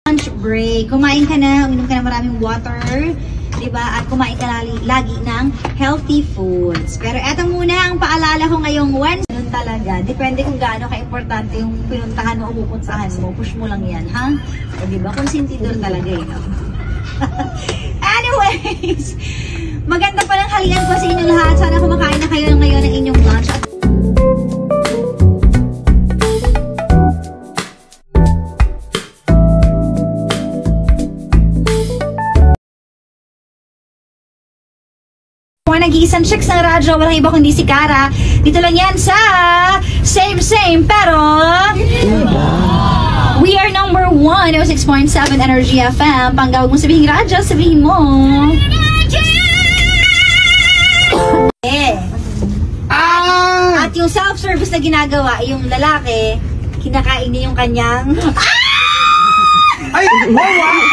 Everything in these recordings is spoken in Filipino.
Lunch break. Kumain ka na, uminom ka na maraming water, diba? At kumain ka lagi ng healthy foods. Pero eto muna ang paalala ko ngayong Wednesday. Ganun talaga. Depende kung gaano ka-importante yung pinuntahan mo o pupuntahan mo. Push mo lang yan, ha? O diba? Konsentidor talaga eh. No? Anyways, maganda pa lang halian ko sa inyong lahat. Sana kumakain na kayo ngayon ng inyong lunch. Nag-iisang chicks ng radyo, walang iba kundi si Cara. Dito lang yan sa Same pero we are number 1, 6.7 Energy FM. Panggawag mo sabihin radyo, sabihin mo At yung self-service na ginagawa, yung lalaki, kinakain niya yung kanyang ay!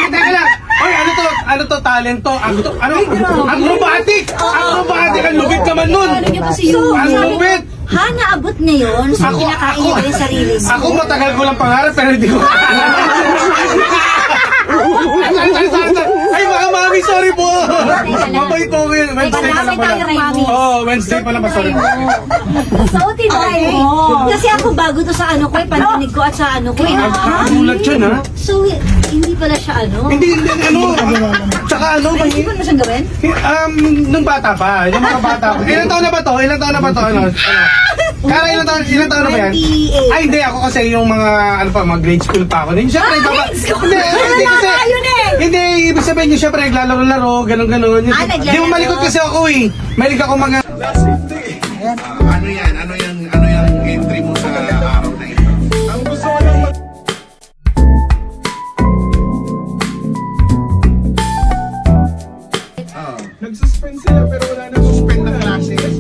Teka lang! Oy, ano to? Talent to? Acrobatic! Acrobatic! Ang lupit naman nun! Ang lupit! Ha, naabot niya yun? So, kinakain niya yung sarili mo? Ako matagal ko lang pangarap pero hindi ko ay, mga mami, sorry po! Mabait po ko yun. Wednesday pa lang pala. Oo, Wednesday pa lang pa, sorry po. Sautin mo. Kasi ako bago to sa ano ko, paninig ko at sa ano ko. Nagulat yun, ha? So, hindi pala siya ano? Hindi, tsaka ano? Hindi pa na siyang gawin? Nung bata pa. Yung mga bata pa. Ilang taon na ba to? Kara, ilang taon na ba yan? 28. Ay, hindi. Ako kasi yung mga, mga grade school pa ako. Siyempre, hindi, ibig sabihin nyo, siyempre, naglalaro-laro, ganun-ganun. Hindi mo malikot kasi ako eh. Malig ako mga... Ano yung entry mo sa araw na ito? Ang gusto ko lang... Nag-suspend sila pero wala na suspend na classes.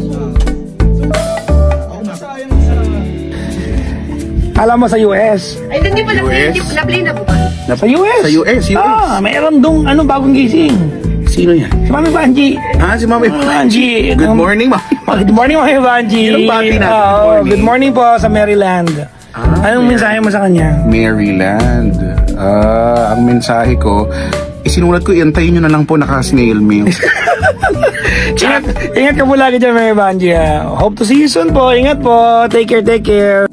Alam mo sa US? Ay, hindi pa na-play na buka. Sa US? Sa US? Mayroon dong bagong gising. Sino yan? Si Mami Vanji. Si Mami Vanji. Good morning, Mami. Good morning, Mami Vanji. Anong bati natin? Good morning po sa Maryland. Anong mensahe mo sa kanya? Maryland. Ang mensahe ko, isinulat ko, iantayin nyo na lang po naka-snail mail. Ingat ka po lagi dyan, Mami Vanji. Hope to see you soon po. Ingat po. Take care.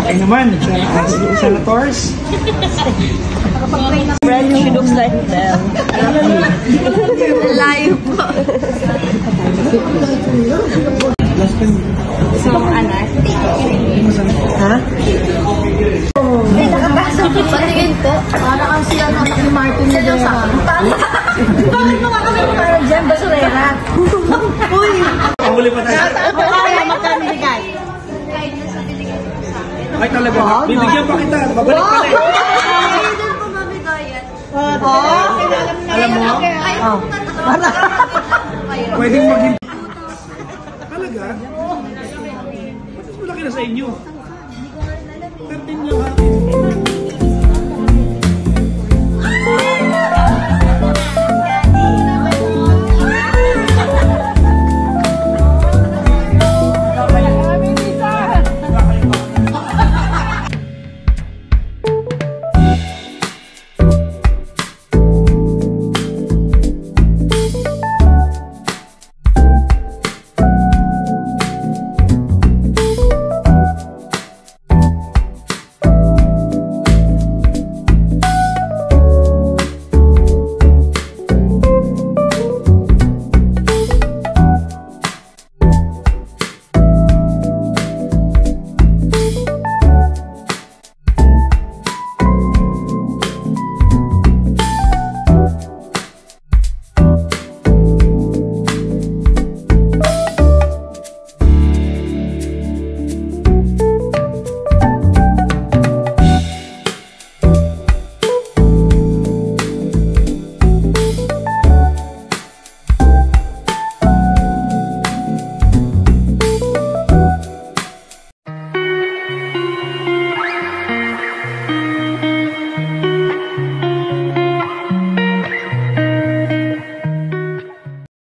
Ay naman, senators. She looks like them. Layo po. So, anak? Ha? Ay, nakapasok po. Patingin po. Para kang sila naman ni Martin na dyan sa akin. Bakit mo kami parang dyan, basurera? Uy! Pahuli pa tayo. Magkano bigay? Ay talaga, bibigyan pa kita. Babalik ka na Alam mo? Pwedeng maging... Talaga? Ba't mas malaki na sa inyo?